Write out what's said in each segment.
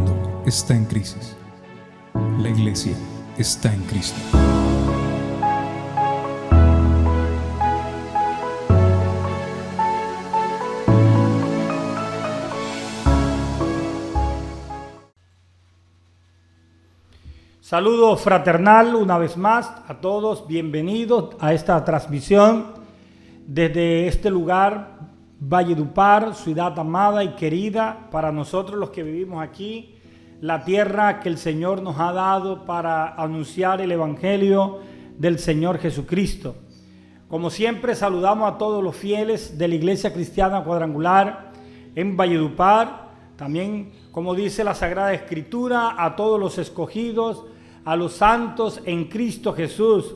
mundo está en crisis. La iglesia está en Cristo. Saludo fraternal una vez más a todos, bienvenidos a esta transmisión desde este lugar, Valledupar, ciudad amada y querida para nosotros los que vivimos aquí, la tierra que el Señor nos ha dado para anunciar el Evangelio del Señor Jesucristo. Como siempre, saludamos a todos los fieles de la Iglesia Cristiana Cuadrangular en Valledupar, también, como dice la Sagrada Escritura, a todos los escogidos, a los santos en Cristo Jesús,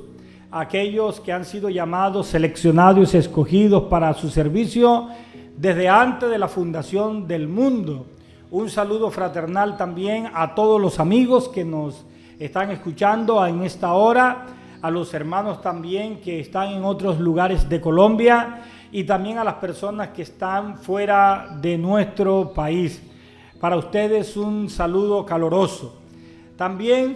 aquellos que han sido llamados, seleccionados y escogidos para su servicio desde antes de la fundación del mundo. Un saludo fraternal también a todos los amigos que nos están escuchando en esta hora, a los hermanos también que están en otros lugares de Colombia y también a las personas que están fuera de nuestro país. Para ustedes un saludo caloroso. También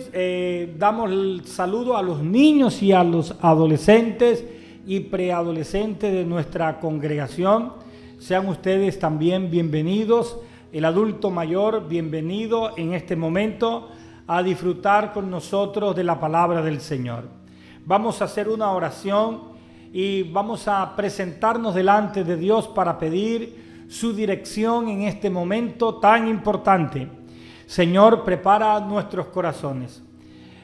damos el saludo a los niños y a los adolescentes y preadolescentes de nuestra congregación. Sean ustedes también bienvenidos. El adulto mayor, bienvenido en este momento a disfrutar con nosotros de la palabra del Señor. Vamos a hacer una oración y vamos a presentarnos delante de Dios para pedir su dirección en este momento tan importante. Señor, prepara nuestros corazones.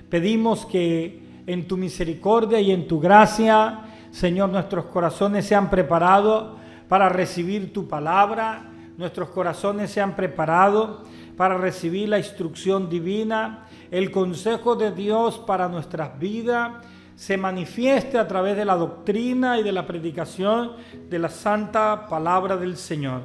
Pedimos que en tu misericordia y en tu gracia, Señor, nuestros corazones sean preparados para recibir tu palabra, nuestros corazones sean preparados para recibir la instrucción divina, el consejo de Dios para nuestras vidas, se manifieste a través de la doctrina y de la predicación de la santa palabra del Señor.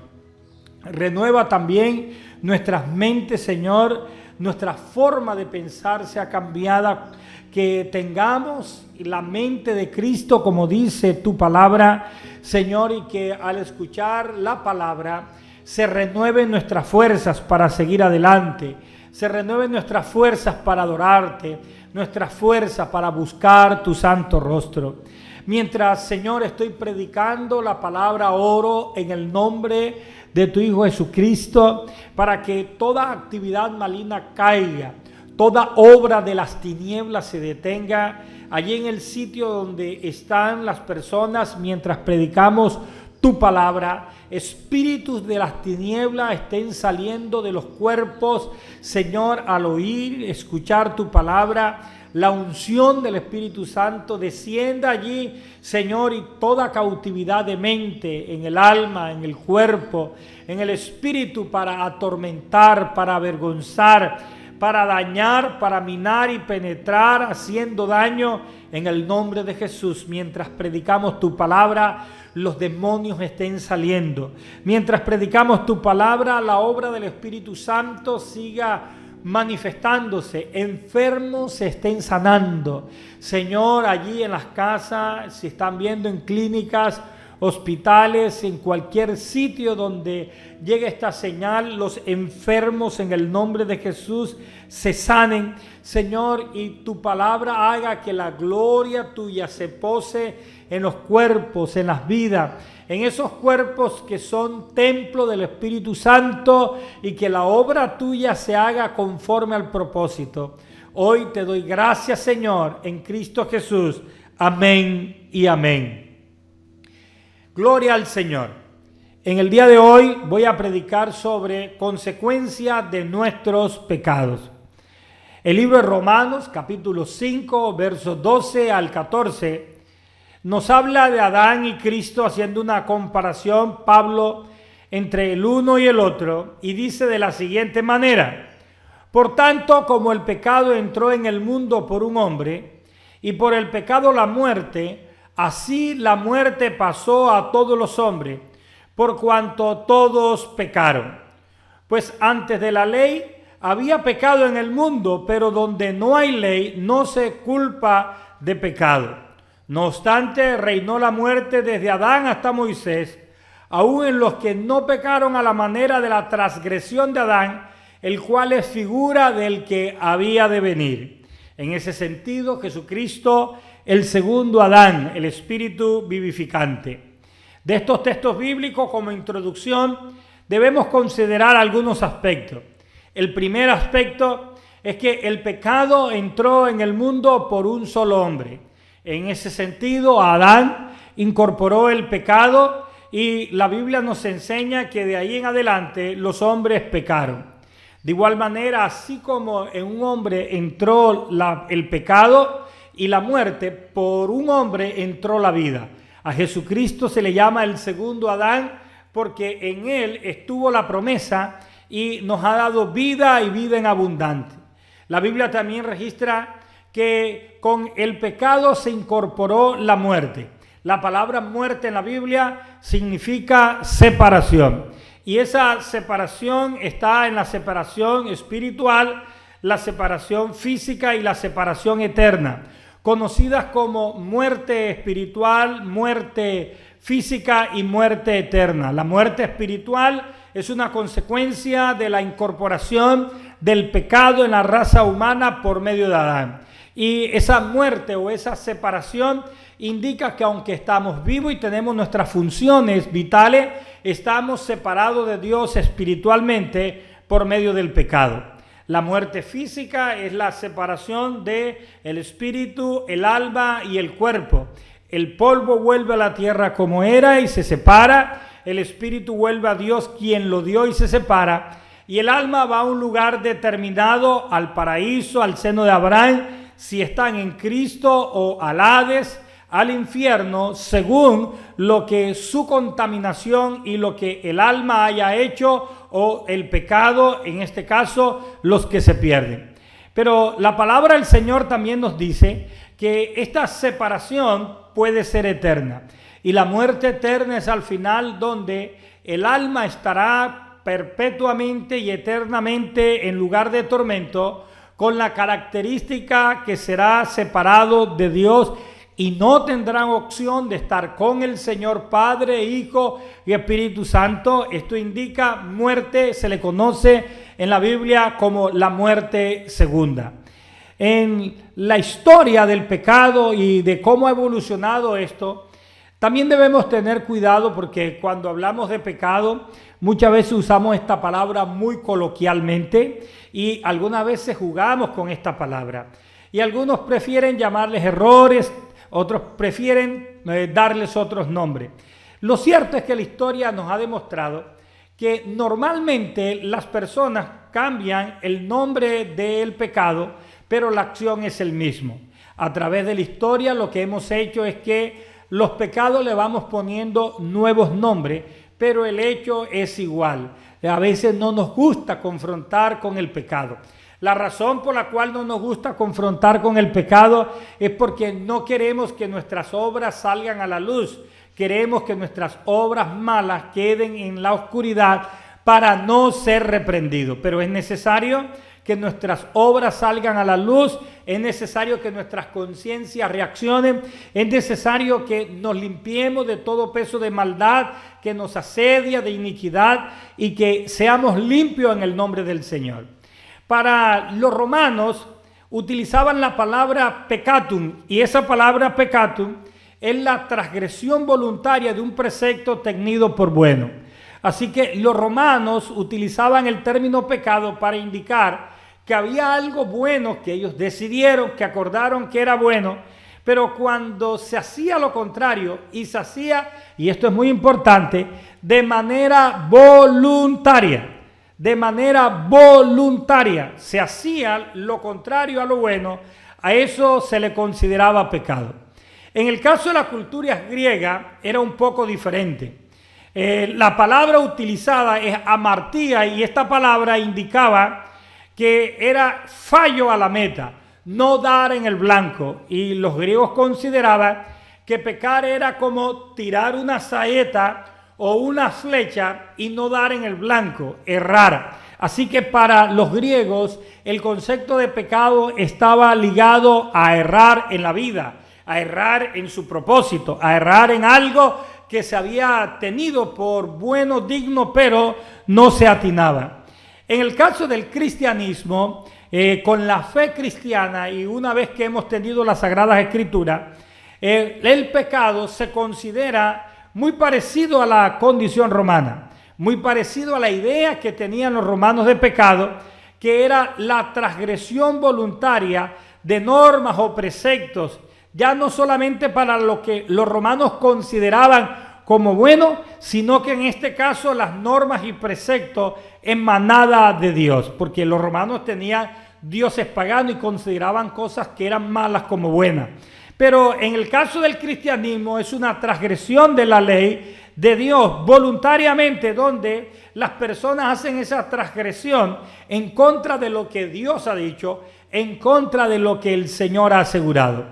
Renueva también nuestras mentes, Señor, nuestra forma de pensar sea cambiada, que tengamos la mente de Cristo, como dice tu palabra, Señor, y que al escuchar la palabra se renueven nuestras fuerzas para seguir adelante, se renueven nuestras fuerzas para adorarte, nuestras fuerzas para buscar tu santo rostro. Mientras, Señor, estoy predicando la palabra, oro en el nombre de tu Hijo Jesucristo, para que toda actividad maligna caiga, toda obra de las tinieblas se detenga allí en el sitio donde están las personas mientras predicamos tu palabra. Espíritus de las tinieblas estén saliendo de los cuerpos, Señor, al oír, escuchar tu palabra. La unción del Espíritu Santo descienda allí, Señor, y toda cautividad de mente, en el alma, en el cuerpo, en el espíritu, para atormentar, para avergonzar, para dañar, para minar y penetrar, haciendo daño en el nombre de Jesús. Mientras predicamos tu palabra, los demonios estén saliendo. Mientras predicamos tu palabra, la obra del Espíritu Santo siga manifestándose, enfermos se estén sanando. Señor, allí en las casas, si están viendo en clínicas, hospitales, en cualquier sitio donde llegue esta señal, los enfermos en el nombre de Jesús se sanen, Señor, y tu palabra haga que la gloria tuya se pose en los cuerpos, en las vidas, en esos cuerpos que son templo del Espíritu Santo, y que la obra tuya se haga conforme al propósito. Hoy te doy gracias, Señor, en Cristo Jesús. Amén y amén. Gloria al Señor. En el día de hoy voy a predicar sobre consecuencias de nuestros pecados. El libro de Romanos, capítulo 5, versos 12 al 14, nos habla de Adán y Cristo, haciendo una comparación, Pablo, entre el uno y el otro, y dice de la siguiente manera: por tanto, como el pecado entró en el mundo por un hombre, y por el pecado la muerte, así la muerte pasó a todos los hombres, por cuanto todos pecaron. Pues antes de la ley había pecado en el mundo, pero donde no hay ley no se culpa de pecado. No obstante, reinó la muerte desde Adán hasta Moisés, aún en los que no pecaron a la manera de la transgresión de Adán, el cual es figura del que había de venir. En ese sentido, Jesucristo, el segundo Adán, el Espíritu vivificante. De estos textos bíblicos, como introducción, debemos considerar algunos aspectos. El primer aspecto es que el pecado entró en el mundo por un solo hombre. En ese sentido, Adán incorporó el pecado y la Biblia nos enseña que de ahí en adelante los hombres pecaron. De igual manera, así como en un hombre entró el pecado y la muerte, por un hombre entró la vida. A Jesucristo se le llama el segundo Adán porque en él estuvo la promesa y nos ha dado vida y vida en abundante. La Biblia también registra que con el pecado se incorporó la muerte. La palabra muerte en la Biblia significa separación. Y esa separación está en la separación espiritual, la separación física y la separación eterna, conocidas como muerte espiritual, muerte física y muerte eterna. La muerte espiritual es una consecuencia de la incorporación del pecado en la raza humana por medio de Adán. Y esa muerte o esa separación indica que aunque estamos vivos y tenemos nuestras funciones vitales, estamos separados de Dios espiritualmente por medio del pecado. La muerte física es la separación del espíritu, el alma y el cuerpo. El polvo vuelve a la tierra como era y se separa. El espíritu vuelve a Dios quien lo dio y se separa. Y el alma va a un lugar determinado, al paraíso, al seno de Abraham, si están en Cristo, o al Hades, al infierno, según lo que su contaminación y lo que el alma haya hecho, o el pecado, en este caso, los que se pierden. Pero la palabra del Señor también nos dice que esta separación puede ser eterna. Y la muerte eterna es al final donde el alma estará perpetuamente y eternamente en lugar de tormento, con la característica que será separado de Dios y no tendrán opción de estar con el Señor Padre, Hijo y Espíritu Santo. Esto indica muerte, se le conoce en la Biblia como la muerte segunda. En la historia del pecado y de cómo ha evolucionado esto, también debemos tener cuidado porque cuando hablamos de pecado, muchas veces usamos esta palabra muy coloquialmente y algunas veces jugamos con esta palabra. Y algunos prefieren llamarles errores, otros prefieren darles otros nombres. Lo cierto es que la historia nos ha demostrado que normalmente las personas cambian el nombre del pecado, pero la acción es el mismo. A través de la historia lo que hemos hecho es que los pecados le vamos poniendo nuevos nombres, pero el hecho es igual. A veces no nos gusta confrontar con el pecado. La razón por la cual no nos gusta confrontar con el pecado es porque no queremos que nuestras obras salgan a la luz. Queremos que nuestras obras malas queden en la oscuridad para no ser reprendidos. Pero es necesario que nuestras obras salgan a la luz, es necesario que nuestras conciencias reaccionen, es necesario que nos limpiemos de todo peso de maldad que nos asedia, de iniquidad, y que seamos limpios en el nombre del Señor. Para los romanos utilizaban la palabra peccatum, y esa palabra peccatum es la transgresión voluntaria de un precepto tenido por bueno. Así que los romanos utilizaban el término pecado para indicar que había algo bueno que ellos decidieron, que acordaron que era bueno, pero cuando se hacía lo contrario y se hacía, y esto es muy importante, de manera voluntaria, se hacía lo contrario a lo bueno, a eso se le consideraba pecado. En el caso de la cultura griega era un poco diferente. La palabra utilizada es amartía y esta palabra indicaba que era fallo a la meta, no dar en el blanco. Y los griegos consideraban que pecar era como tirar una saeta o una flecha y no dar en el blanco, errar. Así que para los griegos el concepto de pecado estaba ligado a errar en la vida, a errar en su propósito, a errar en algo que se había tenido por bueno, digno, pero no se atinaba. En el caso del cristianismo, con la fe cristiana y una vez que hemos tenido las Sagradas Escrituras, el pecado se considera muy parecido a la condición romana, muy parecido a la idea que tenían los romanos de pecado, que era la transgresión voluntaria de normas o preceptos, ya no solamente para lo que los romanos consideraban como bueno, sino que en este caso las normas y preceptos emanadas de Dios, porque los romanos tenían dioses paganos y consideraban cosas que eran malas como buenas. Pero en el caso del cristianismo es una transgresión de la ley de Dios voluntariamente, donde las personas hacen esa transgresión en contra de lo que Dios ha dicho, en contra de lo que el Señor ha asegurado.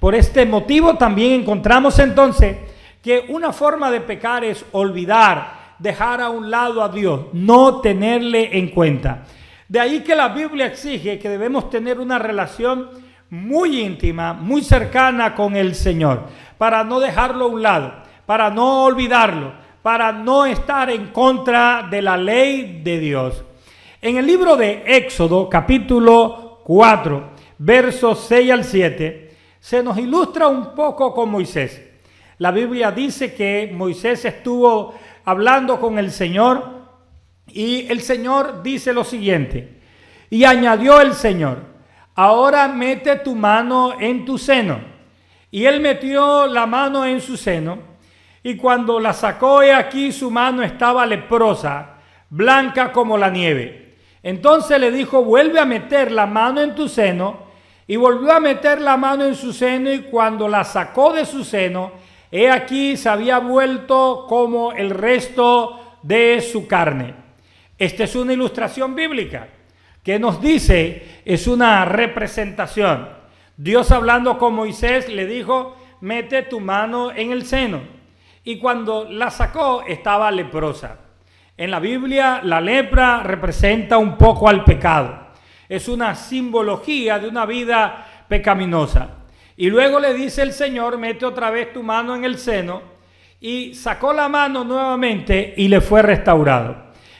Por este motivo también encontramos entonces que una forma de pecar es olvidar, dejar a un lado a Dios, no tenerle en cuenta. De ahí que la Biblia exige que debemos tener una relación muy íntima, muy cercana con el Señor, para no dejarlo a un lado, para no olvidarlo, para no estar en contra de la ley de Dios. En el libro de Éxodo, capítulo 4, versos 6 al 7, se nos ilustra un poco con Moisés. La Biblia dice que Moisés estuvo hablando con el Señor y el Señor dice lo siguiente: y añadió el Señor, ahora mete tu mano en tu seno. Y él metió la mano en su seno, y cuando la sacó, he aquí su mano estaba leprosa, blanca como la nieve. Entonces le dijo, vuelve a meter la mano en tu seno. Y volvió a meter la mano en su seno, y cuando la sacó de su seno, he aquí se había vuelto como el resto de su carne. Esta es una ilustración bíblica que nos dice, es una representación. Dios hablando con Moisés le dijo, mete tu mano en el seno. Y cuando la sacó estaba leprosa. En la Biblia la lepra representa un poco al pecado. Es una simbología de una vida pecaminosa. Y luego le dice el Señor, mete otra vez tu mano en el seno, y sacó la mano nuevamente y le fue restaurado.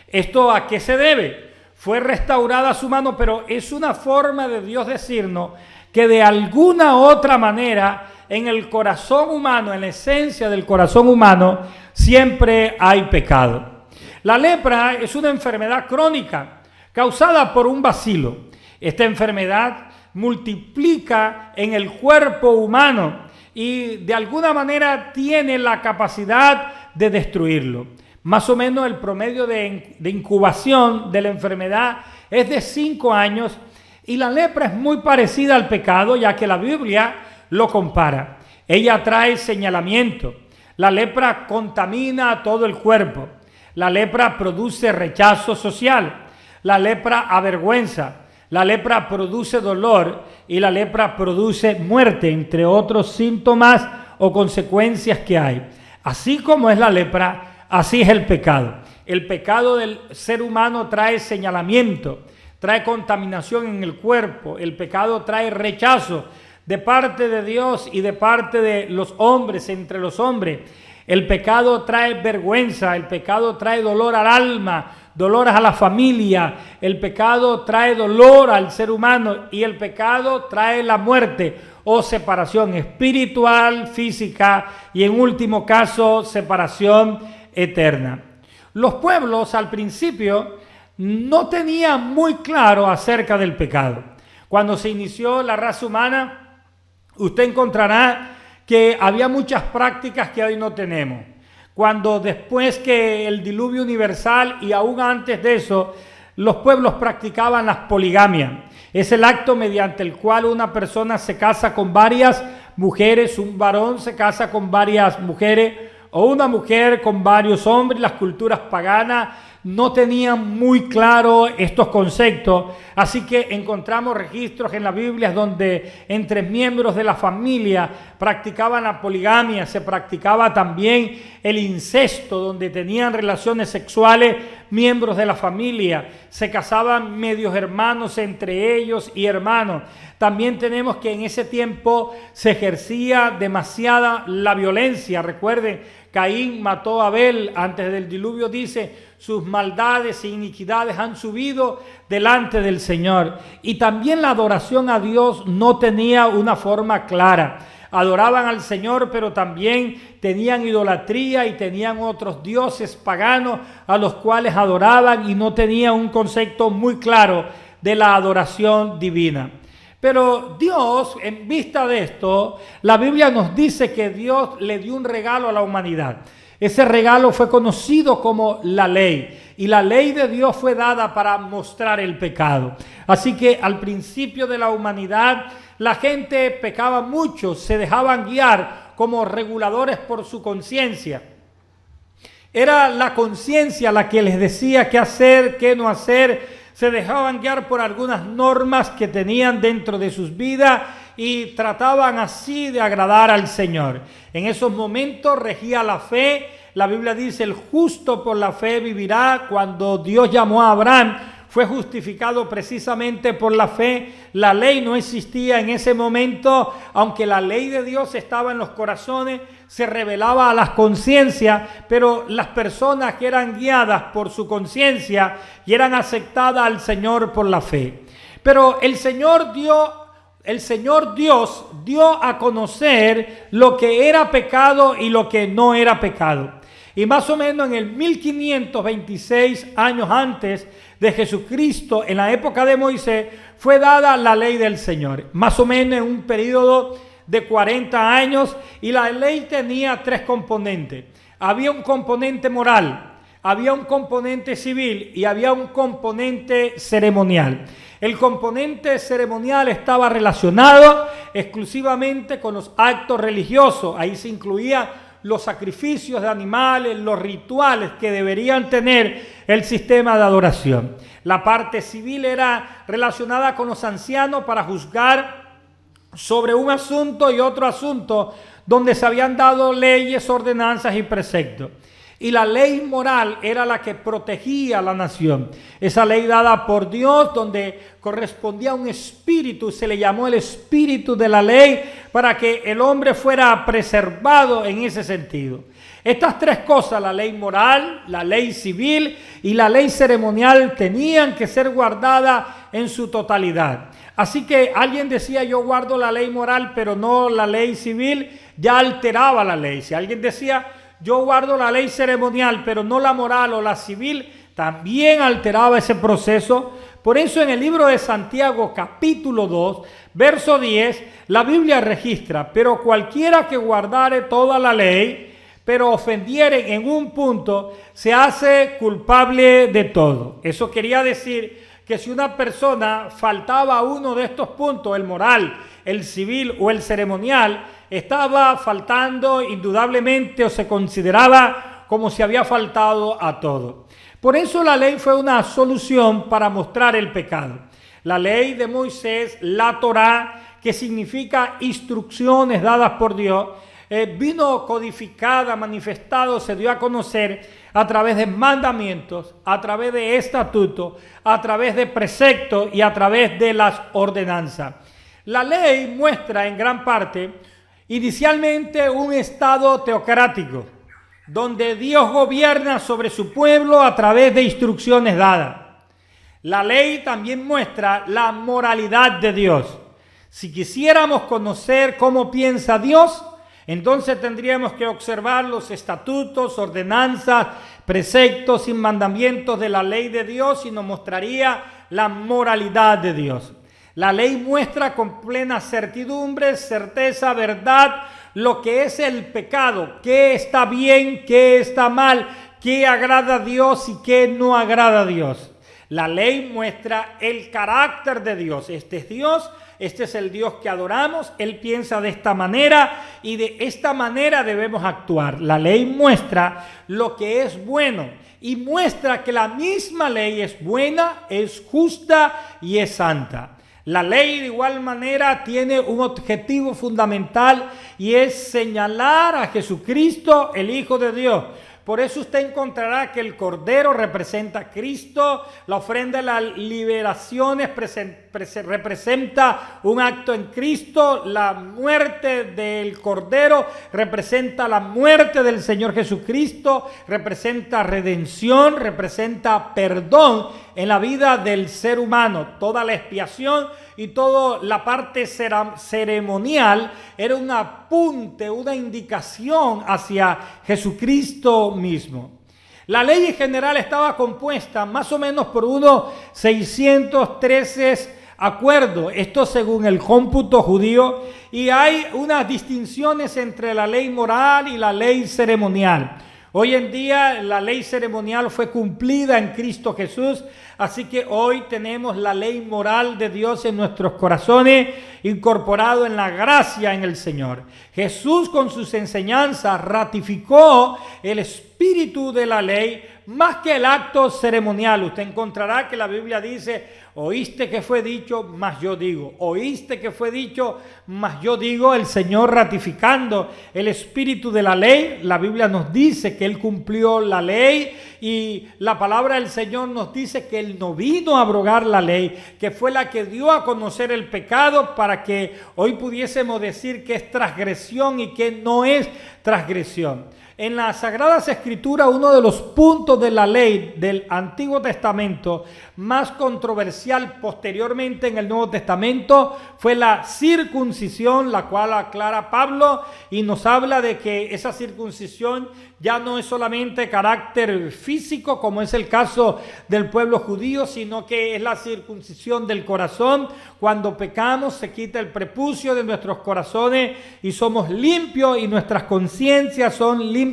¿Esto a qué se debe? Fue restaurada su mano, pero es una forma de Dios decirnos que de alguna otra manera en el corazón humano, en la esencia del corazón humano, siempre hay pecado. La lepra es una enfermedad crónica causada por un bacilo. Esta enfermedad multiplica en el cuerpo humano y de alguna manera tiene la capacidad de destruirlo. Más o menos el promedio de incubación de la enfermedad es de 5 años y la lepra es muy parecida al pecado, ya que la Biblia lo compara. Ella trae señalamiento. La lepra contamina a todo el cuerpo. La lepra produce rechazo social. La lepra avergüenza. La lepra produce dolor y la lepra produce muerte, entre otros síntomas o consecuencias que hay. Así como es la lepra, así es el pecado. El pecado del ser humano trae señalamiento, trae contaminación en el cuerpo. El pecado trae rechazo de parte de Dios y de parte de los hombres, entre los hombres. El pecado trae vergüenza, el pecado trae dolor al alma, dolor a la familia, el pecado trae dolor al ser humano y el pecado trae la muerte o separación espiritual, física y en último caso separación eterna. Los pueblos al principio no tenían muy claro acerca del pecado. Cuando se inició la raza humana, usted encontrará que había muchas prácticas que hoy no tenemos. Cuando después que el diluvio universal y aún antes de eso, los pueblos practicaban las poligamias. Es el acto mediante el cual una persona se casa con varias mujeres, un varón se casa con varias mujeres o una mujer con varios hombres. Las culturas paganas no tenían muy claro estos conceptos, así que encontramos registros en la Biblia donde entre miembros de la familia practicaban la poligamia, se practicaba también el incesto, donde tenían relaciones sexuales miembros de la familia, se casaban medios hermanos entre ellos y hermanos. También tenemos que en ese tiempo se ejercía demasiada la violencia. Recuerden, Caín mató a Abel antes del diluvio, dice, sus maldades e iniquidades han subido delante del Señor. Y también la adoración a Dios no tenía una forma clara. Adoraban al Señor, pero también tenían idolatría y tenían otros dioses paganos a los cuales adoraban y no tenían un concepto muy claro de la adoración divina. Pero Dios, en vista de esto, la Biblia nos dice que Dios le dio un regalo a la humanidad. Ese regalo fue conocido como la ley. Y la ley de Dios fue dada para mostrar el pecado. Así que al principio de la humanidad, la gente pecaba mucho, se dejaban guiar como reguladores por su conciencia. Era la conciencia la que les decía qué hacer, qué no hacer. Se dejaban guiar por algunas normas que tenían dentro de sus vidas y trataban así de agradar al Señor. En esos momentos regía la fe. La Biblia dice, el justo por la fe vivirá. Cuando Dios llamó a Abraham, fue justificado precisamente por la fe. La ley no existía en ese momento, aunque la ley de Dios estaba en los corazones, se revelaba a las conciencias, pero las personas que eran guiadas por su conciencia y eran aceptadas al Señor por la fe. Pero el Señor Dios dio a conocer lo que era pecado y lo que no era pecado. Y más o menos en el 1526 años antes de Jesucristo, en la época de Moisés, fue dada la ley del Señor. Más o menos en un periodo de 40 años, y la ley tenía tres componentes. Había un componente moral, había un componente civil y había un componente ceremonial. El componente ceremonial estaba relacionado exclusivamente con los actos religiosos. Ahí se incluía los sacrificios de animales, los rituales que deberían tener el sistema de adoración. La parte civil era relacionada con los ancianos para juzgar sobre un asunto y otro asunto donde se habían dado leyes, ordenanzas y preceptos. Y la ley moral era la que protegía a la nación. Esa ley dada por Dios, donde correspondía a un espíritu, se le llamó el espíritu de la ley, para que el hombre fuera preservado en ese sentido. Estas tres cosas, la ley moral, la ley civil y la ley ceremonial, tenían que ser guardadas en su totalidad. Así que alguien decía, yo guardo la ley moral, pero no la ley civil, ya alteraba la ley. Si alguien decía, yo guardo la ley ceremonial, pero no la moral o la civil, también alteraba ese proceso. Por eso en el libro de Santiago, capítulo 2, verso 10, la Biblia registra, pero cualquiera que guardare toda la ley, pero ofendiere en un punto, se hace culpable de todo. Eso quería decir que si una persona faltaba a uno de estos puntos, el moral, el civil o el ceremonial, estaba faltando indudablemente o se consideraba como si había faltado a todo. Por eso la ley fue una solución para mostrar el pecado. La ley de Moisés, la Torá, que significa instrucciones dadas por Dios, vino codificada, manifestado, se dio a conocer a través de mandamientos, a través de estatutos, a través de preceptos y a través de las ordenanzas. La ley muestra en gran parte inicialmente un estado teocrático, donde Dios gobierna sobre su pueblo a través de instrucciones dadas. La ley también muestra la moralidad de Dios. Si quisiéramos conocer cómo piensa Dios, entonces tendríamos que observar los estatutos, ordenanzas, preceptos y mandamientos de la ley de Dios y nos mostraría la moralidad de Dios. La ley muestra con plena certidumbre, certeza, verdad, lo que es el pecado, qué está bien, qué está mal, qué agrada a Dios y qué no agrada a Dios. La ley muestra el carácter de Dios. Este es Dios, este es el Dios que adoramos, Él piensa de esta manera y de esta manera debemos actuar. La ley muestra lo que es bueno y muestra que la misma ley es buena, es justa y es santa. La ley de igual manera tiene un objetivo fundamental y es señalar a Jesucristo, el Hijo de Dios, Por eso usted encontrará que el Cordero representa a Cristo, la ofrenda de las liberaciones representa un acto en Cristo, la muerte del Cordero representa la muerte del Señor Jesucristo, representa redención, representa perdón en la vida del ser humano. Toda la expiación y toda la parte ceremonial era un apunte, una indicación hacia Jesucristo mismo. La ley en general estaba compuesta más o menos por unos 613 acuerdos, esto según el cómputo judío, y hay unas distinciones entre la ley moral y la ley ceremonial. Hoy en día la ley ceremonial fue cumplida en Cristo Jesús, así que hoy tenemos la ley moral de Dios en nuestros corazones, incorporado en la gracia en el Señor. Jesús con sus enseñanzas ratificó el espíritu de la ley más que el acto ceremonial. Usted encontrará que la Biblia dice: oíste que fue dicho, mas yo digo. Oíste que fue dicho, mas yo digo. El Señor ratificando el espíritu de la ley. La Biblia nos dice que Él cumplió la ley, y la palabra del Señor nos dice que Él no vino a abrogar la ley, que fue la que dio a conocer el pecado para que hoy pudiésemos decir que es transgresión y que no es transgresión. En las Sagradas Escrituras, uno de los puntos de la ley del Antiguo Testamento más controversial posteriormente en el Nuevo Testamento fue la circuncisión, la cual aclara Pablo y nos habla de que esa circuncisión ya no es solamente carácter físico, como es el caso del pueblo judío, sino que es la circuncisión del corazón. Cuando pecamos se quita el prepucio de nuestros corazones y somos limpios, y nuestras conciencias son limpias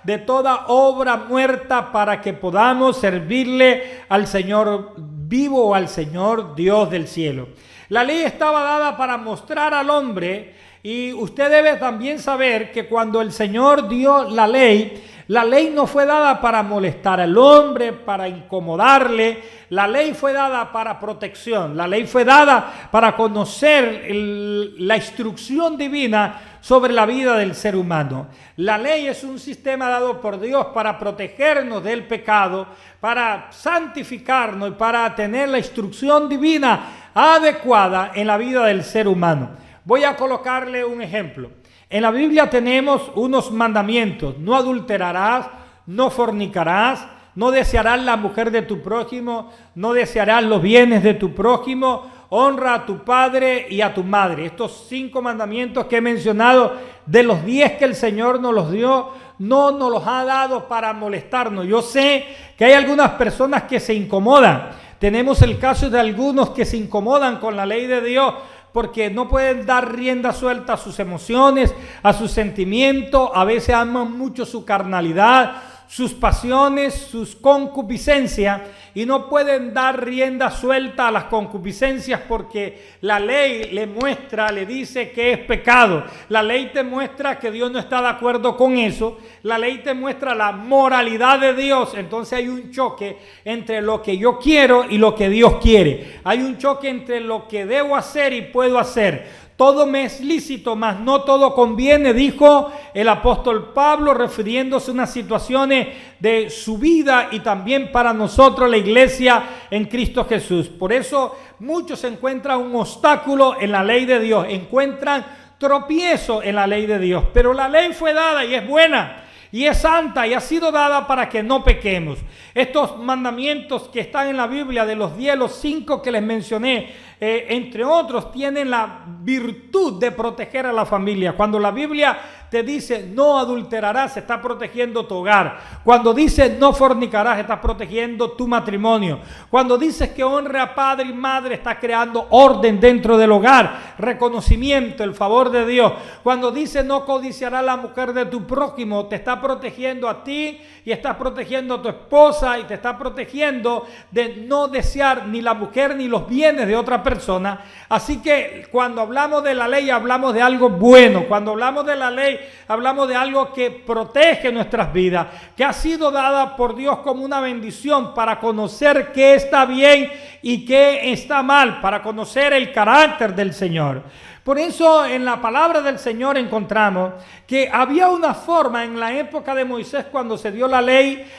de toda obra muerta, para que podamos servirle al Señor vivo, o al Señor Dios del cielo. La ley estaba dada para mostrar al hombre, y usted debe también saber que cuando el Señor dio la ley no fue dada para molestar al hombre, para incomodarle. La ley fue dada para protección. La ley fue dada para conocer la instrucción divina sobre la vida del ser humano. La ley es un sistema dado por Dios para protegernos del pecado, para santificarnos y para tener la instrucción divina adecuada en la vida del ser humano. Voy a colocarle un ejemplo. En la Biblia tenemos unos mandamientos: no adulterarás, no fornicarás, no desearás la mujer de tu prójimo, no desearás los bienes de tu prójimo, honra a tu padre y a tu madre. Estos 5 mandamientos que he mencionado, de los 10 que el Señor nos los dio, no nos los ha dado para molestarnos. Yo sé que hay algunas personas que se incomodan. Tenemos el caso de algunos que se incomodan con la ley de Dios, porque no pueden dar rienda suelta a sus emociones, a sus sentimientos. A veces aman mucho su carnalidad, sus pasiones, sus concupiscencias, y no pueden dar rienda suelta a las concupiscencias, porque la ley le muestra, le dice que es pecado. La ley te muestra que Dios no está de acuerdo con eso. La ley te muestra la moralidad de Dios. Entonces hay un choque entre lo que yo quiero y lo que Dios quiere. Hay un choque entre lo que debo hacer y puedo hacer. Todo me es lícito, mas no todo conviene, dijo el apóstol Pablo, refiriéndose a unas situaciones de su vida y también para nosotros, la iglesia en Cristo Jesús. Por eso muchos encuentran un obstáculo en la ley de Dios, encuentran tropiezo en la ley de Dios. Pero la ley fue dada y es buena y es santa, y ha sido dada para que no pequemos. Estos mandamientos que están en la Biblia, de los 10, los 5 que les mencioné, entre otros, tienen la virtud de proteger a la familia. Cuando la Biblia te dice no adulterarás, está protegiendo tu hogar. Cuando dice no fornicarás, estás protegiendo tu matrimonio. Cuando dices que honre a padre y madre, estás creando orden dentro del hogar, reconocimiento, el favor de Dios. Cuando dice no codiciarás la mujer de tu prójimo, te está protegiendo a ti y estás protegiendo a tu esposa, y te está protegiendo de no desear ni la mujer ni los bienes de otra persona. Así que cuando hablamos de la ley, hablamos de algo bueno. Cuando hablamos de la ley, hablamos de algo que protege nuestras vidas, que ha sido dada por Dios como una bendición para conocer qué está bien y qué está mal, para conocer el carácter del Señor. Por eso en la palabra del Señor encontramos que había una forma en la época de Moisés cuando se dio la ley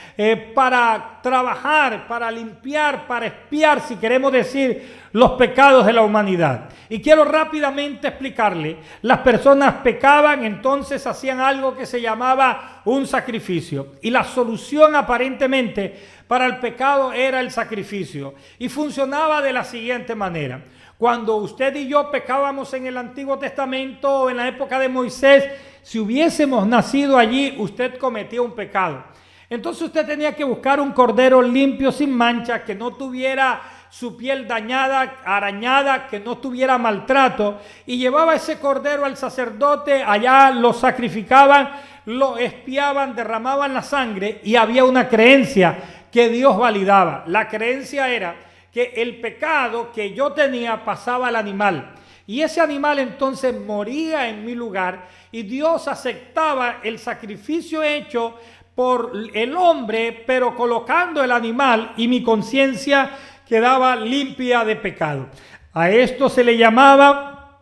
para trabajar, para limpiar, para expiar, si queremos decir, los pecados de la humanidad. Y quiero rápidamente explicarle. Las personas pecaban, entonces hacían algo que se llamaba un sacrificio. Y la solución aparentemente para el pecado era el sacrificio. Y funcionaba de la siguiente manera. Cuando usted y yo pecábamos en el Antiguo Testamento o en la época de Moisés, si hubiésemos nacido allí, usted cometía un pecado. Entonces usted tenía que buscar un cordero limpio, sin mancha, que no tuviera su piel dañada, arañada, que no tuviera maltrato, y llevaba ese cordero al sacerdote, allá lo sacrificaban, lo expiaban, derramaban la sangre, y había una creencia que Dios validaba. La creencia era que el pecado que yo tenía pasaba al animal, y ese animal entonces moría en mi lugar, y Dios aceptaba el sacrificio hecho por el hombre, pero colocando el animal, y mi conciencia quedaba limpia de pecado. A esto se le llamaba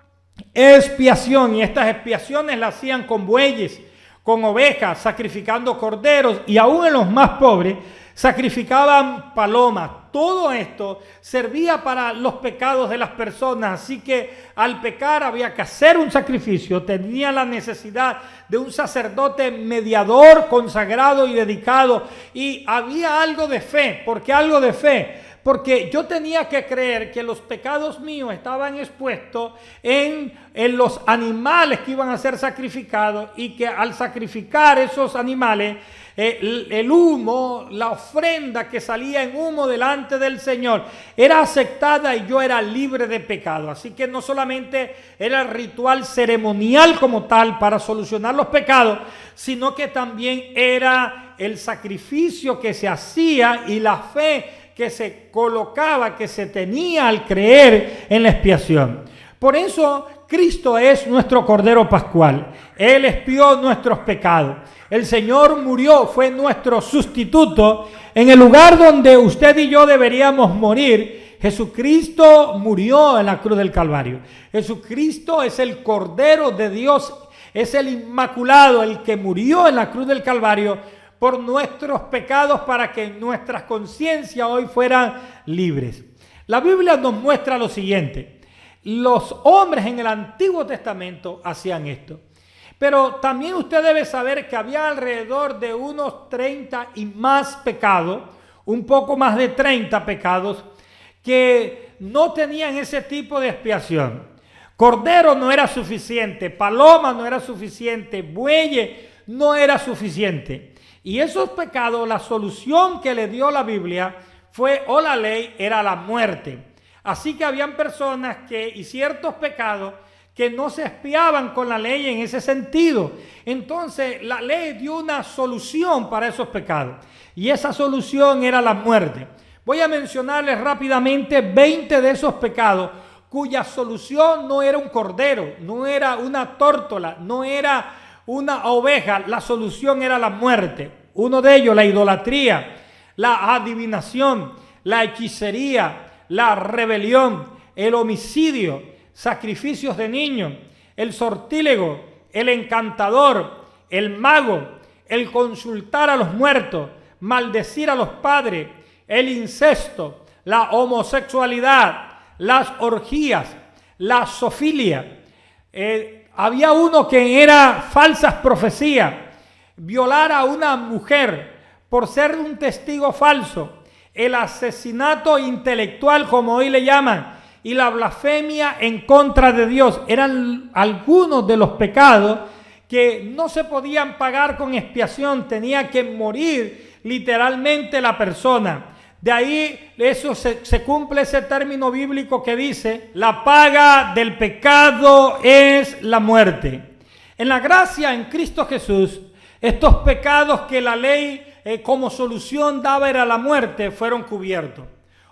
expiación, y estas expiaciones las hacían con bueyes, con ovejas, sacrificando corderos, y aún en los más pobres sacrificaban palomas. Todo esto servía para los pecados de las personas, así que al pecar había que hacer un sacrificio, tenía la necesidad de un sacerdote mediador, consagrado y dedicado, y había algo de fe. ¿Por qué algo de fe? Porque yo tenía que creer que los pecados míos estaban expuestos en los animales que iban a ser sacrificados, y que al sacrificar esos animales, el humo, la ofrenda que salía en humo delante del Señor era aceptada y yo era libre de pecado. Así que no solamente era el ritual ceremonial como tal para solucionar los pecados, sino que también era el sacrificio que se hacía y la fe que se colocaba, que se tenía al creer en la expiación. Por eso Cristo es nuestro Cordero Pascual. Él expió nuestros pecados. El Señor murió, fue nuestro sustituto. En el lugar donde usted y yo deberíamos morir, Jesucristo murió en la cruz del Calvario. Jesucristo es el Cordero de Dios, es el Inmaculado, el que murió en la cruz del Calvario por nuestros pecados, para que nuestras conciencias hoy fueran libres. La Biblia nos muestra lo siguiente: los hombres en el Antiguo Testamento hacían esto. Pero también usted debe saber que había alrededor de unos 30 y más pecados, un poco más de 30 pecados, que no tenían ese tipo de expiación. Cordero no era suficiente, paloma no era suficiente, buey no era suficiente. Y esos pecados, la solución que le dio la Biblia fue, o la ley, era la muerte. Así que habían personas y ciertos pecados que no se expiaban con la ley en ese sentido. Entonces la ley dio una solución para esos pecados, y esa solución era la muerte. Voy a mencionarles rápidamente 20 de esos pecados cuya solución no era un cordero, no era una tórtola, no era una oveja. La solución era la muerte. Uno de ellos, la idolatría, la adivinación, la hechicería, la rebelión, el homicidio, sacrificios de niños, el sortílego, el encantador, el mago, el consultar a los muertos, maldecir a los padres, el incesto, la homosexualidad, las orgías, la zoofilia. Había uno que era falsas profecías, violar a una mujer por ser un testigo falso, el asesinato intelectual, como hoy le llaman, y la blasfemia en contra de Dios. Eran algunos de los pecados que no se podían pagar con expiación, tenía que morir literalmente la persona. De ahí eso se cumple ese término bíblico que dice: la paga del pecado es la muerte. En la gracia en Cristo Jesús, estos pecados que la ley como solución daba era la muerte, fueron cubiertos.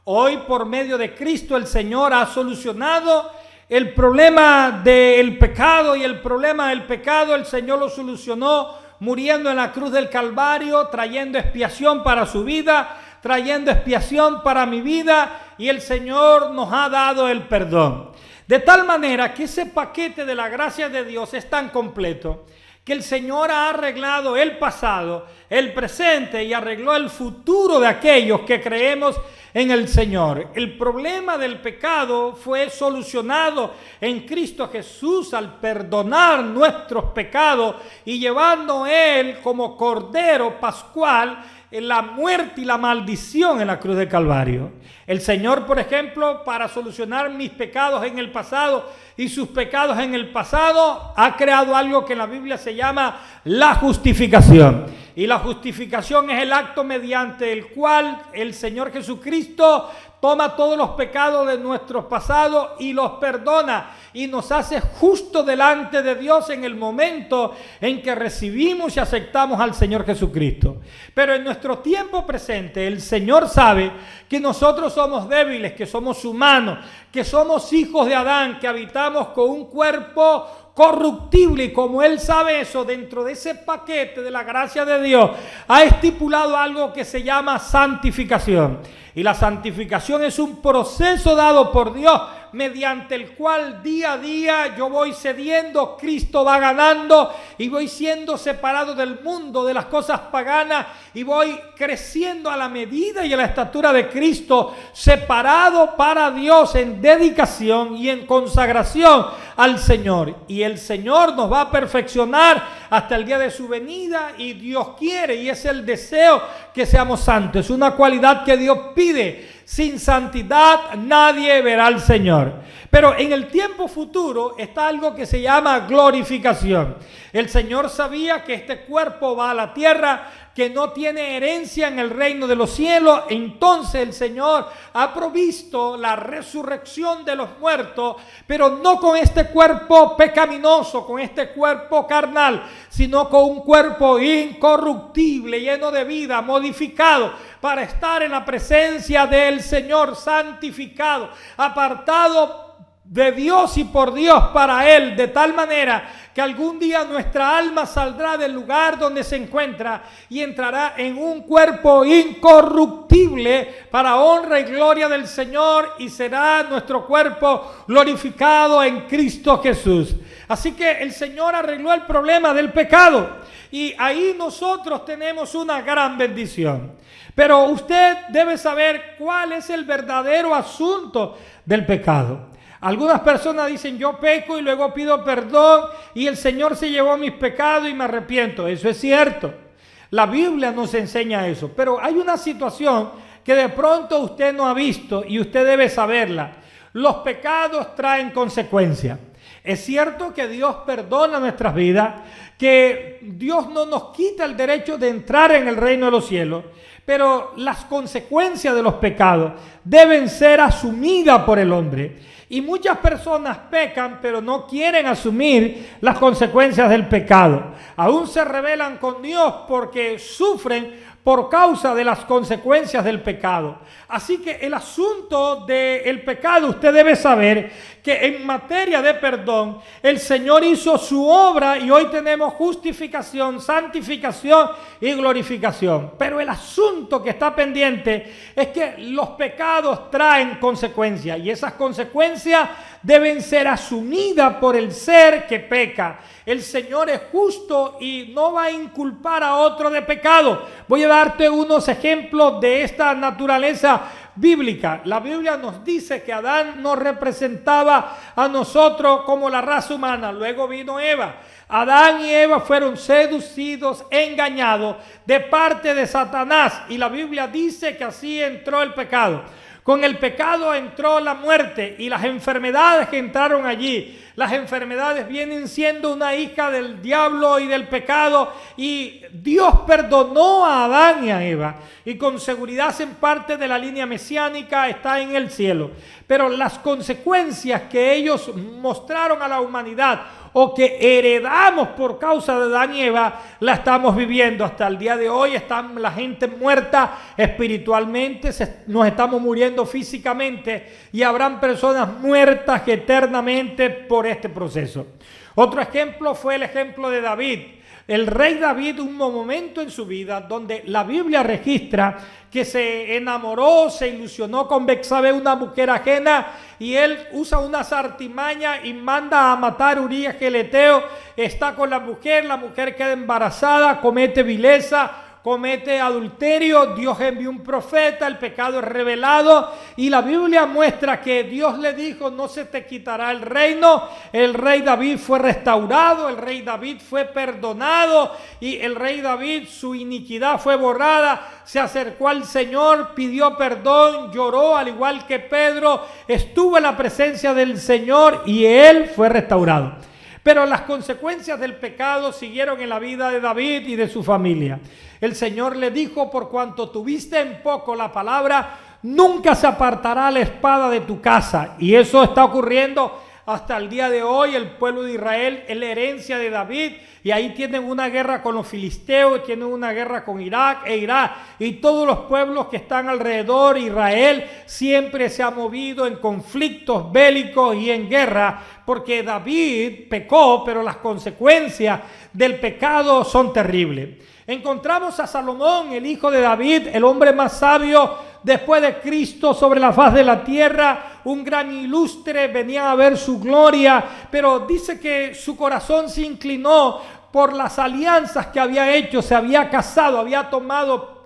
Hoy, por medio de Cristo, el Señor ha solucionado el problema del pecado, y el problema del pecado el Señor lo solucionó muriendo en la cruz del Calvario, trayendo expiación para su vida, trayendo expiación para mi vida, y el Señor nos ha dado el perdón. De tal manera que ese paquete de la gracia de Dios es tan completo que el Señor ha arreglado el pasado, el presente y arregló el futuro de aquellos que creemos en el Señor. El problema del pecado fue solucionado en Cristo Jesús al perdonar nuestros pecados y llevando Él como Cordero Pascual en la muerte y la maldición en la cruz de Calvario. El Señor, por ejemplo, para solucionar mis pecados en el pasado y sus pecados en el pasado, ha creado algo que en la Biblia se llama la justificación. Y la justificación es el acto mediante el cual el Señor Jesucristo toma todos los pecados de nuestros pasados y los perdona y nos hace justo delante de Dios en el momento en que recibimos y aceptamos al Señor Jesucristo. Pero en nuestro tiempo presente el Señor sabe que nosotros somos débiles, que somos humanos, que somos hijos de Adán, que habitamos con un cuerpo corruptible, y como Él sabe eso, dentro de ese paquete de la gracia de Dios ha estipulado algo que se llama santificación. Y la santificación es un proceso dado por Dios mediante el cual día a día yo voy cediendo, Cristo va ganando y voy siendo separado del mundo, de las cosas paganas, y voy creciendo a la medida y a la estatura de Cristo, separado para Dios en dedicación y en consagración al Señor. Y el Señor nos va a perfeccionar hasta el día de su venida, y Dios quiere, y es el deseo, que seamos santos. Es una cualidad que Dios pide. Sin santidad nadie verá al Señor. Pero en el tiempo futuro está algo que se llama glorificación. El Señor sabía que este cuerpo va a la tierra, que no tiene herencia en el reino de los cielos. Entonces el Señor ha provisto la resurrección de los muertos, pero no con este cuerpo pecaminoso, con este cuerpo carnal, sino con un cuerpo incorruptible, lleno de vida, modificado, para estar en la presencia del Señor, santificado, apartado de Dios y por Dios para Él, de tal manera que algún día nuestra alma saldrá del lugar donde se encuentra y entrará en un cuerpo incorruptible para honra y gloria del Señor, y será nuestro cuerpo glorificado en Cristo Jesús. Así que el Señor arregló el problema del pecado, y ahí nosotros tenemos una gran bendición. Pero usted debe saber cuál es el verdadero asunto del pecado. Algunas personas dicen: yo peco y luego pido perdón y el Señor se llevó mis pecados y me arrepiento. Eso es cierto. La Biblia nos enseña eso. Pero hay una situación que de pronto usted no ha visto y usted debe saberla. Los pecados traen consecuencias. Es cierto que Dios perdona nuestras vidas, que Dios no nos quita el derecho de entrar en el reino de los cielos, pero las consecuencias de los pecados deben ser asumidas por el hombre. Y muchas personas pecan, pero no quieren asumir las consecuencias del pecado. Aún se rebelan con Dios porque sufren por causa de las consecuencias del pecado. Así que el asunto del pecado, usted debe saber que en materia de perdón, el Señor hizo su obra y hoy tenemos justificación, santificación y glorificación. Pero el asunto que está pendiente es que los pecados traen consecuencias, y esas consecuencias deben ser asumidas por el ser que peca. El Señor es justo y no va a inculpar a otro de pecado. Voy a darte unos ejemplos de esta naturaleza bíblica. La Biblia nos dice que Adán nos representaba a nosotros como la raza humana. Luego vino Eva. Adán y Eva fueron seducidos, engañados de parte de Satanás. Y la Biblia dice que así entró el pecado. Con el pecado entró la muerte y las enfermedades que entraron allí. Las enfermedades vienen siendo una hija del diablo y del pecado, y Dios perdonó a Adán y a Eva, y con seguridad en parte de la línea mesiánica está en el cielo. Pero las consecuencias que ellos mostraron a la humanidad, o que heredamos por causa de Adán y Eva, la estamos viviendo hasta el día de hoy. Está la gente muerta espiritualmente, nos estamos muriendo físicamente, y habrán personas muertas eternamente por este proceso. Otro ejemplo fue el ejemplo de David. El rey David, un momento en su vida donde la Biblia registra que se enamoró, se ilusionó con Betsabé, una mujer ajena, y él usa una artimaña y manda a matar a Urías el Eteo. Está con la mujer queda embarazada, comete vileza, comete adulterio. Dios envió un profeta, el pecado es revelado y la Biblia muestra que Dios le dijo: no se te quitará el reino. El rey David fue restaurado, el rey David fue perdonado y el rey David, su iniquidad fue borrada. Se acercó al Señor, pidió perdón, lloró al igual que Pedro, estuvo en la presencia del Señor y él fue restaurado. Pero las consecuencias del pecado siguieron en la vida de David y de su familia. El Señor le dijo: por cuanto tuviste en poco la palabra, nunca se apartará la espada de tu casa. Y eso está ocurriendo hasta el día de hoy. El pueblo de Israel es la herencia de David y ahí tienen una guerra con los filisteos, tienen una guerra con Irak e Irak y todos los pueblos que están alrededor. Israel siempre se ha movido en conflictos bélicos y en guerra porque David pecó, pero las consecuencias del pecado son terribles. Encontramos a Salomón, el hijo de David, el hombre más sabio después de Cristo sobre la faz de la tierra, un gran ilustre, venía a ver su gloria, pero dice que su corazón se inclinó por las alianzas que había hecho, se había casado, había tomado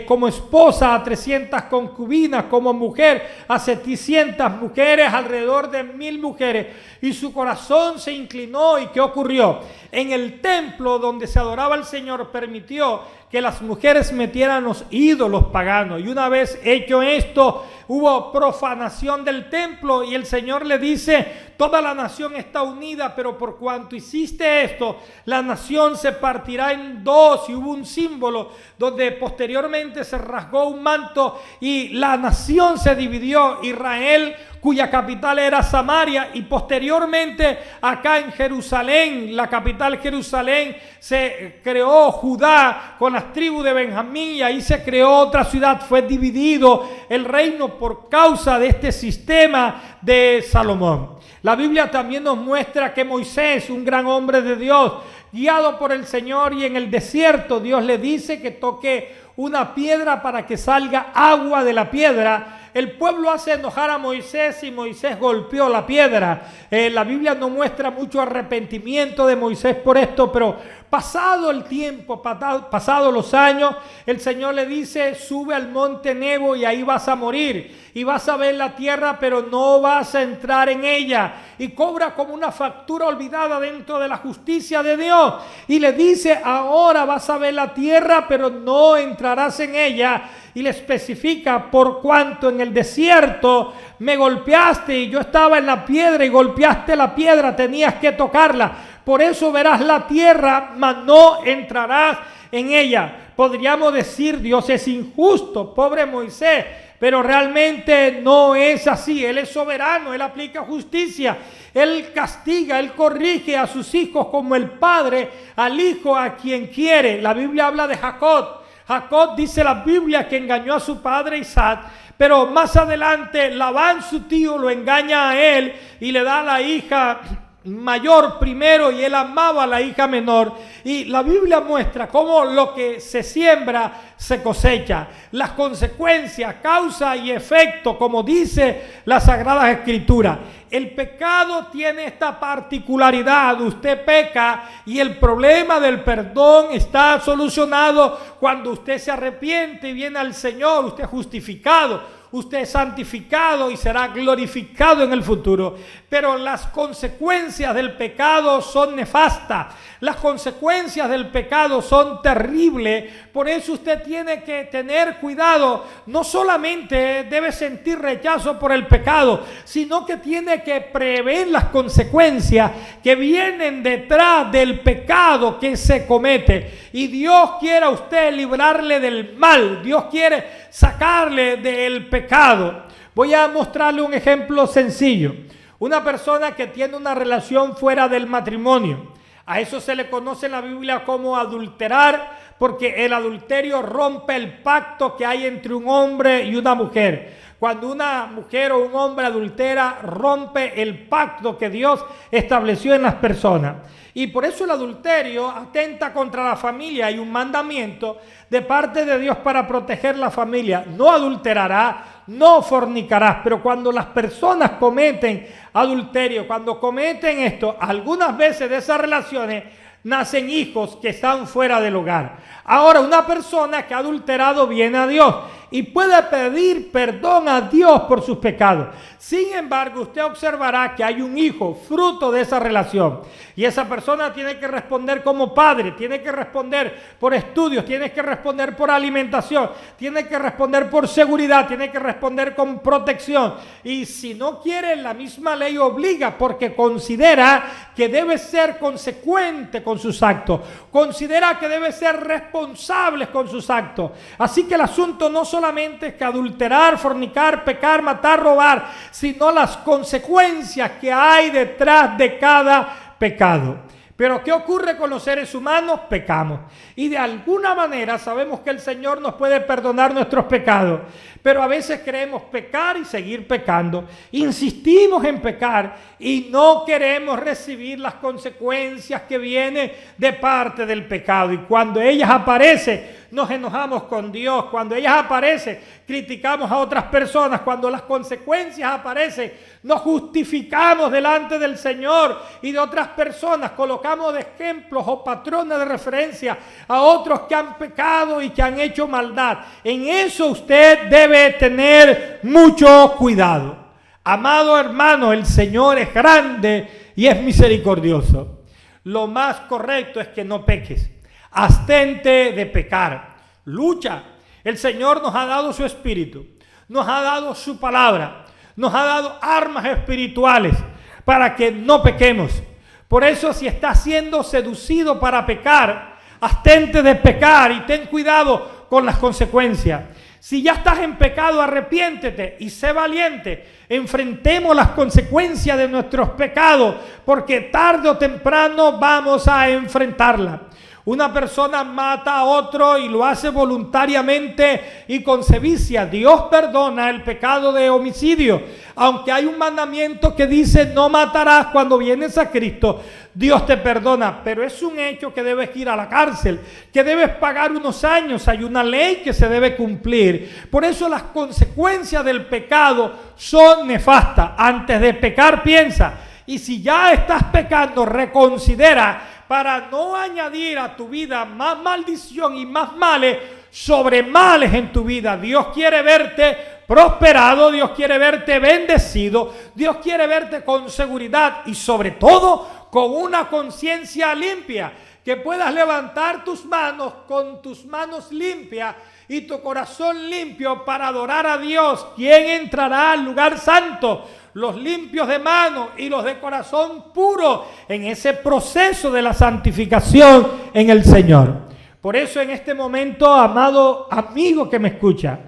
como esposa a 300 concubinas, como mujer a 700 mujeres, alrededor de 1000 mujeres, y su corazón se inclinó. ¿Y qué ocurrió? En el templo donde se adoraba al Señor permitió que las mujeres metieran los ídolos paganos, y una vez hecho esto hubo profanación del templo y el Señor le dice: toda la nación está unida, pero por cuanto hiciste esto, la nación se partirá en dos. Y hubo un símbolo donde posteriormente se rasgó un manto y la nación se dividió. Israel, cuya capital era Samaria, y posteriormente acá en Jerusalén, la capital Jerusalén, se creó Judá con las tribus de Benjamín y ahí se creó otra ciudad. Fue dividido el reino por causa de este sistema de Salomón. La Biblia también nos muestra que Moisés, un gran hombre de Dios, guiado por el Señor, y en el desierto Dios le dice que toque una piedra para que salga agua de la piedra. El pueblo hace enojar a Moisés y Moisés golpeó la piedra. La Biblia no muestra mucho arrepentimiento de Moisés por esto, pero pasado el tiempo, pasado los años, el Señor le dice: sube al monte Nebo y ahí vas a morir y vas a ver la tierra, pero no vas a entrar en ella. Y cobra como una factura olvidada dentro de la justicia de Dios y le dice: ahora vas a ver la tierra, pero no entrarás en ella. Y le especifica: por cuanto en el desierto me golpeaste y yo estaba en la piedra y golpeaste la piedra, tenías que tocarla. Por eso verás la tierra, mas no entrarás en ella. Podríamos decir: Dios es injusto, pobre Moisés, pero realmente no es así. Él es soberano, Él aplica justicia, Él castiga, Él corrige a sus hijos como el padre al hijo a quien quiere. La Biblia habla de Jacob. Jacob, dice la Biblia, que engañó a su padre Isaac, pero más adelante Labán, su tío, lo engaña a él y le da a la hija mayor primero y él amaba a la hija menor. Y la Biblia muestra cómo lo que se siembra se cosecha. Las consecuencias, causa y efecto, como dice la Sagrada Escritura. El pecado tiene esta particularidad: usted peca y el problema del perdón está solucionado cuando usted se arrepiente y viene al Señor. Usted es justificado, usted es santificado y será glorificado en el futuro. Pero las consecuencias del pecado son nefastas. Las consecuencias del pecado son terribles. Por eso usted tiene que tener cuidado. No solamente debe sentir rechazo por el pecado, sino que tiene que prever las consecuencias que vienen detrás del pecado que se comete. Y Dios quiere a usted librarle del mal. Dios quiere sacarle del pecado. Voy a mostrarle un ejemplo sencillo. Una persona que tiene una relación fuera del matrimonio. A eso se le conoce en la Biblia como adulterar, porque el adulterio rompe el pacto que hay entre un hombre y una mujer. Cuando una mujer o un hombre adultera, rompe el pacto que Dios estableció en las personas. Y por eso el adulterio atenta contra la familia. Hay un mandamiento de parte de Dios para proteger la familia. No adulterarás, no fornicarás. Pero cuando las personas cometen adulterio, cuando cometen esto, algunas veces de esas relaciones nacen hijos que están fuera del hogar. Ahora, una persona que ha adulterado viene a Dios y puede pedir perdón a Dios por sus pecados. Sin embargo, usted observará que hay un hijo fruto de esa relación. Y esa persona tiene que responder como padre, tiene que responder por estudios, tiene que responder por alimentación, tiene que responder por seguridad, tiene que responder con protección. Y si no quiere, la misma ley obliga porque considera que debe ser consecuente con sus actos. Considera que debe ser responsable con sus actos. Así que el asunto no solamente es que adulterar, fornicar, pecar, matar, robar, sino las consecuencias que hay detrás de cada pecado. Pero ¿qué ocurre con los seres humanos? Pecamos. Y de alguna manera sabemos que el Señor nos puede perdonar nuestros pecados. Pero a veces queremos pecar y seguir pecando. Insistimos en pecar y no queremos recibir las consecuencias que vienen de parte del pecado. Y cuando ellas aparecen, nos enojamos con Dios. Cuando ellas aparecen, criticamos a otras personas. Cuando las consecuencias aparecen, nos justificamos delante del Señor y de otras personas. Colocamos de ejemplos o patrones de referencia a otros que han pecado y que han hecho maldad. En eso usted debe tener mucho cuidado. Amado hermano, el Señor es grande y es misericordioso. Lo más correcto es que no peques. Abstente de pecar. Lucha. El Señor nos ha dado su espíritu. Nos ha dado su palabra. Nos ha dado armas espirituales para que no pequemos. Por eso, si estás siendo seducido para pecar, abstente de pecar y ten cuidado con las consecuencias. Si ya estás en pecado, arrepiéntete y sé valiente. Enfrentemos las consecuencias de nuestros pecados, porque tarde o temprano vamos a enfrentarlas. Una persona mata a otro y lo hace voluntariamente y con sevicia. Dios perdona el pecado de homicidio. Aunque hay un mandamiento que dice no matarás cuando vienes a Cristo, Dios te perdona. Pero es un hecho que debes ir a la cárcel, que debes pagar unos años. Hay una ley que se debe cumplir. Por eso las consecuencias del pecado son nefastas. Antes de pecar, piensa. Y si ya estás pecando, reconsidera, para no añadir a tu vida más maldición y más males sobre males en tu vida. Dios quiere verte prosperado, Dios quiere verte bendecido, Dios quiere verte con seguridad y sobre todo con una conciencia limpia, que puedas levantar tus manos con tus manos limpias y tu corazón limpio para adorar a Dios. ¿Quién entrará al lugar santo? Los limpios de mano y los de corazón puro, en ese proceso de la santificación en el Señor. Por eso en este momento, amado amigo que me escucha,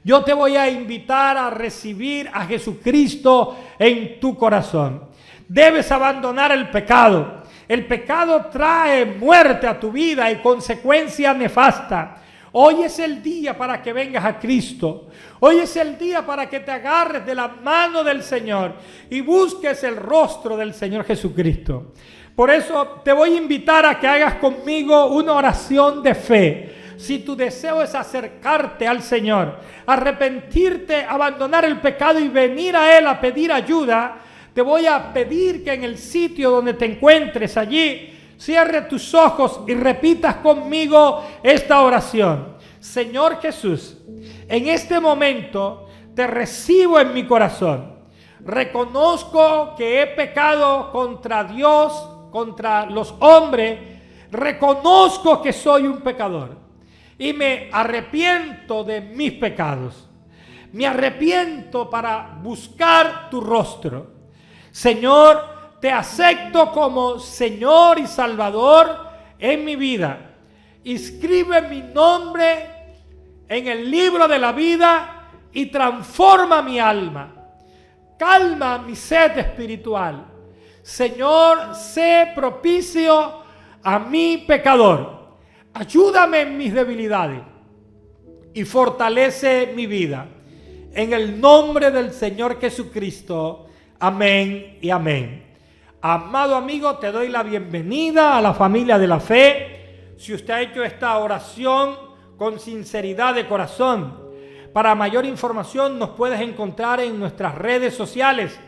yo te voy a invitar a recibir a Jesucristo en tu corazón. Debes abandonar el pecado. El pecado trae muerte a tu vida y consecuencias nefastas. Hoy es el día para que vengas a Cristo. Hoy es el día para que te agarres de la mano del Señor y busques el rostro del Señor Jesucristo. Por eso te voy a invitar a que hagas conmigo una oración de fe. Si tu deseo es acercarte al Señor, arrepentirte, abandonar el pecado y venir a Él a pedir ayuda, te voy a pedir que en el sitio donde te encuentres allí, cierre tus ojos y repitas conmigo esta oración. Señor Jesús, en este momento te recibo en mi corazón. Reconozco que he pecado contra Dios, contra los hombres. Reconozco que soy un pecador y me arrepiento de mis pecados. Me arrepiento para buscar tu rostro. Señor, te acepto como Señor y Salvador en mi vida. Inscribe mi nombre en el libro de la vida y transforma mi alma. Calma mi sed espiritual. Señor, sé propicio a mi pecador. Ayúdame en mis debilidades y fortalece mi vida. en el nombre del Señor Jesucristo. Amén y amén. Amado amigo, te doy la bienvenida a la familia de la fe. Si usted ha hecho esta oración con sinceridad de corazón, para mayor información nos puedes encontrar en nuestras redes sociales.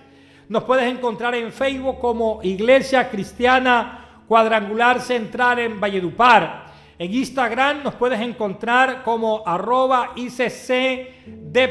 Nos puedes encontrar en Facebook como Iglesia Cristiana Cuadrangular Central en Valledupar. En Instagram nos puedes encontrar como @ICCDP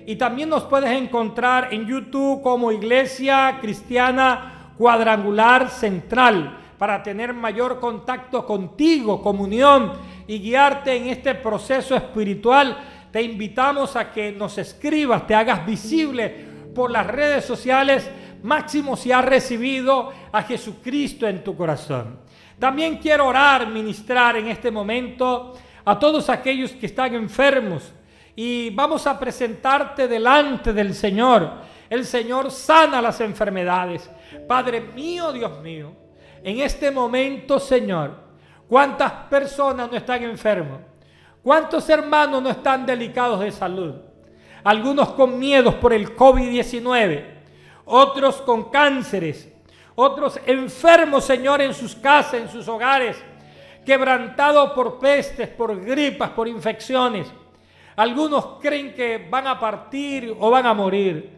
y también nos puedes encontrar en YouTube como Iglesia Cristiana Cuadrangular Central para tener mayor contacto contigo, comunión y guiarte en este proceso espiritual. Te invitamos a que nos escribas, te hagas visible por las redes sociales, máximo si has recibido a Jesucristo en tu corazón. También quiero orar, ministrar en este momento a todos aquellos que están enfermos y vamos a presentarte delante del Señor. El Señor sana las enfermedades. Padre mío, Dios mío, en este momento, Señor, ¿cuántas personas no están enfermos? ¿Cuántos hermanos no están delicados de salud? Algunos con miedos por el COVID-19, otros con cánceres, otros enfermos, Señor, en sus casas, en sus hogares, quebrantados por pestes, por gripas, por infecciones. Algunos creen que van a partir o van a morir,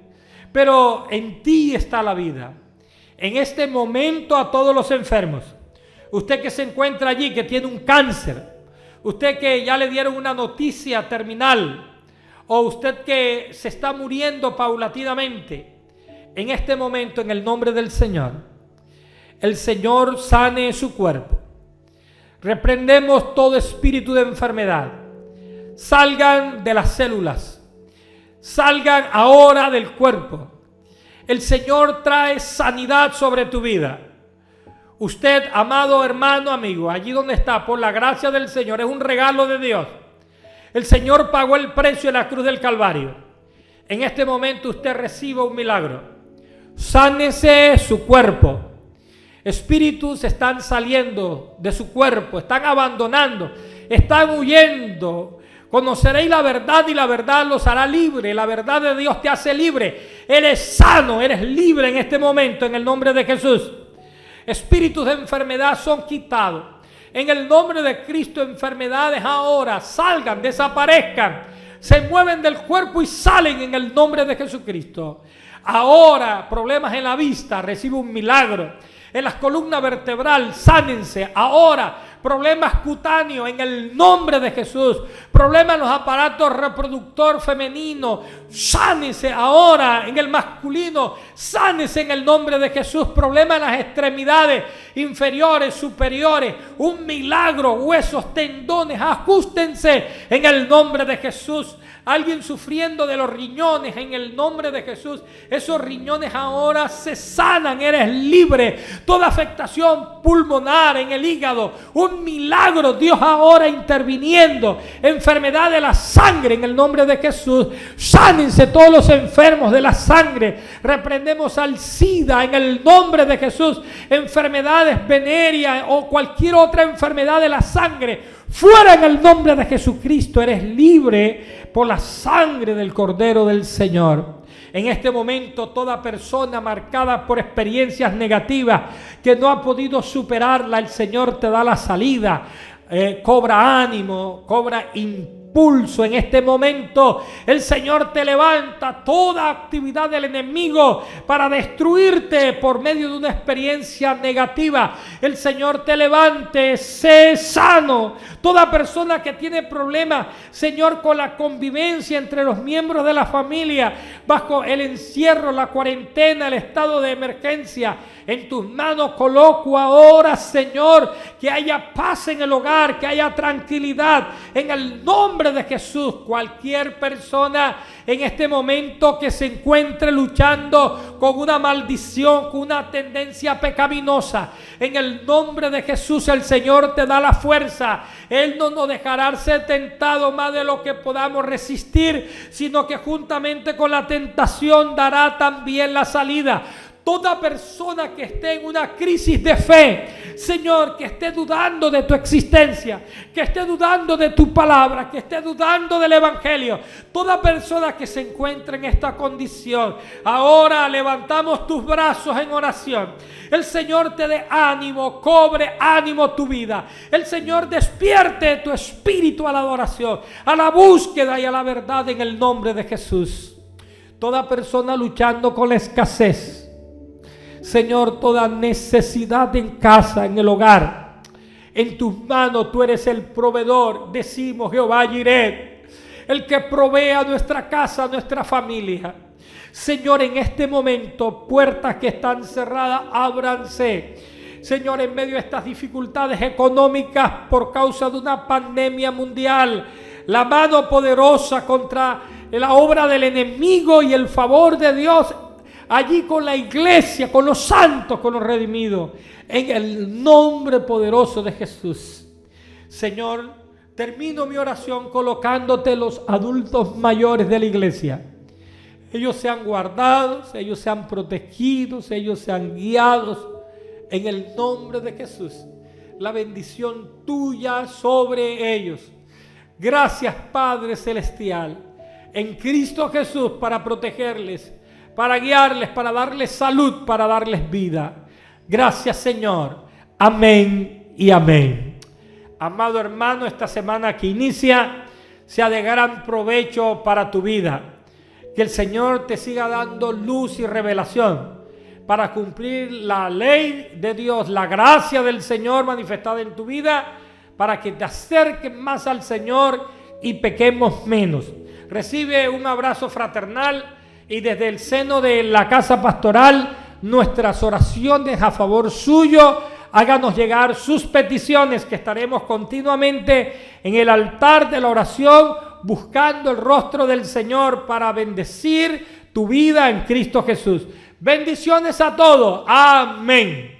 pero en ti está la vida. En este momento a todos los enfermos, usted que se encuentra allí, que tiene un cáncer, usted que ya le dieron una noticia terminal, o usted que se está muriendo paulatinamente, en este momento, en el nombre del Señor, el Señor sane su cuerpo. Reprendemos todo espíritu de enfermedad. Salgan de las células. Salgan ahora del cuerpo. El Señor trae sanidad sobre tu vida. Usted, amado hermano, amigo, allí donde está, por la gracia del Señor, es un regalo de Dios. El Señor pagó el precio en la cruz del Calvario. En este momento usted recibe un milagro. Sánese su cuerpo. Espíritus están saliendo de su cuerpo, están abandonando, están huyendo. Conoceréis la verdad y la verdad los hará libre. La verdad de Dios te hace libre. Eres sano, eres libre en este momento en el nombre de Jesús. Espíritus de enfermedad son quitados. En el nombre de Cristo, enfermedades ahora salgan, desaparezcan, se mueven del cuerpo y salen en el nombre de Jesucristo. Ahora, problemas en la vista, recibe un milagro. En las columnas vertebrales, sánense ahora. Problemas cutáneos en el nombre de Jesús. Problemas en los aparatos reproductor femenino, sánense ahora. En el masculino, sánense en el nombre de Jesús. Problemas en las extremidades inferiores, superiores, un milagro. Huesos, tendones, ajustense en el nombre de Jesús. Alguien sufriendo de los riñones, en el nombre de Jesús, esos riñones ahora se sanan, eres libre. Toda afectación pulmonar en el hígado, un milagro, Dios ahora interviniendo. Enfermedad de la sangre, en el nombre de Jesús, sánense todos los enfermos de la sangre. Reprendemos al SIDA en el nombre de Jesús. Enfermedades venéreas o cualquier otra enfermedad de la sangre, fuera en el nombre de Jesucristo. Eres libre por la sangre del Cordero del Señor. En este momento, toda persona marcada por experiencias negativas que no ha podido superarla, el Señor te da la salida. Cobra ánimo, cobra impulso. En este momento el Señor te levanta toda actividad del enemigo para destruirte por medio de una experiencia negativa. El Señor te levante, sé sano. Toda persona que tiene problemas, Señor, con la convivencia entre los miembros de la familia, bajo el encierro, la cuarentena, el estado de emergencia, en tus manos coloco ahora, Señor, que haya paz en el hogar, que haya tranquilidad en el nombre de Jesús. Cualquier persona en este momento que se encuentre luchando con una maldición, con una tendencia pecaminosa, en el nombre de Jesús el Señor te da la fuerza. Él no nos dejará ser tentado más de lo que podamos resistir, sino que juntamente con la tentación dará también la salida. Toda persona que esté en una crisis de fe, Señor, que esté dudando de tu existencia, que esté dudando de tu palabra, que esté dudando del evangelio, toda persona que se encuentre en esta condición, ahora levantamos tus brazos en oración. El Señor te dé ánimo, cobre ánimo tu vida. El Señor despierte tu espíritu a la adoración, a la búsqueda y a la verdad en el nombre de Jesús. Toda persona luchando con la escasez, Señor, toda necesidad en casa, en el hogar, en tus manos tú eres el proveedor. Decimos Jehová Jireh, el que provee a nuestra casa, a nuestra familia. Señor, en este momento, puertas que están cerradas, ábranse. Señor, en medio de estas dificultades económicas por causa de una pandemia mundial, la mano poderosa contra la obra del enemigo y el favor de Dios allí con la iglesia, con los santos, con los redimidos, en el nombre poderoso de Jesús. Señor, termino mi oración colocándote los adultos mayores de la iglesia. Ellos sean guardados, ellos sean protegidos, ellos sean guiados en el nombre de Jesús. La bendición tuya sobre ellos. Gracias, Padre Celestial, en Cristo Jesús, para protegerles, para guiarles, para darles salud, para darles vida. Gracias, Señor. Amén y amén. Amado hermano, esta semana que inicia sea de gran provecho para tu vida. Que el Señor te siga dando luz y revelación para cumplir la ley de Dios, la gracia del Señor manifestada en tu vida, para que te acerques más al Señor y pequemos menos. Recibe un abrazo fraternal y desde el seno de la casa pastoral, nuestras oraciones a favor suyo. Háganos llegar sus peticiones, que estaremos continuamente en el altar de la oración buscando el rostro del Señor para bendecir tu vida en Cristo Jesús. Bendiciones a todos. Amén.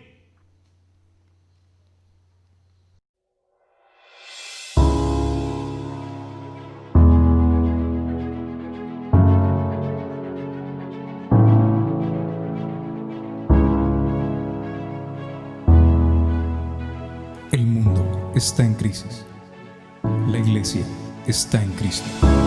El mundo está en crisis. La iglesia está en Cristo.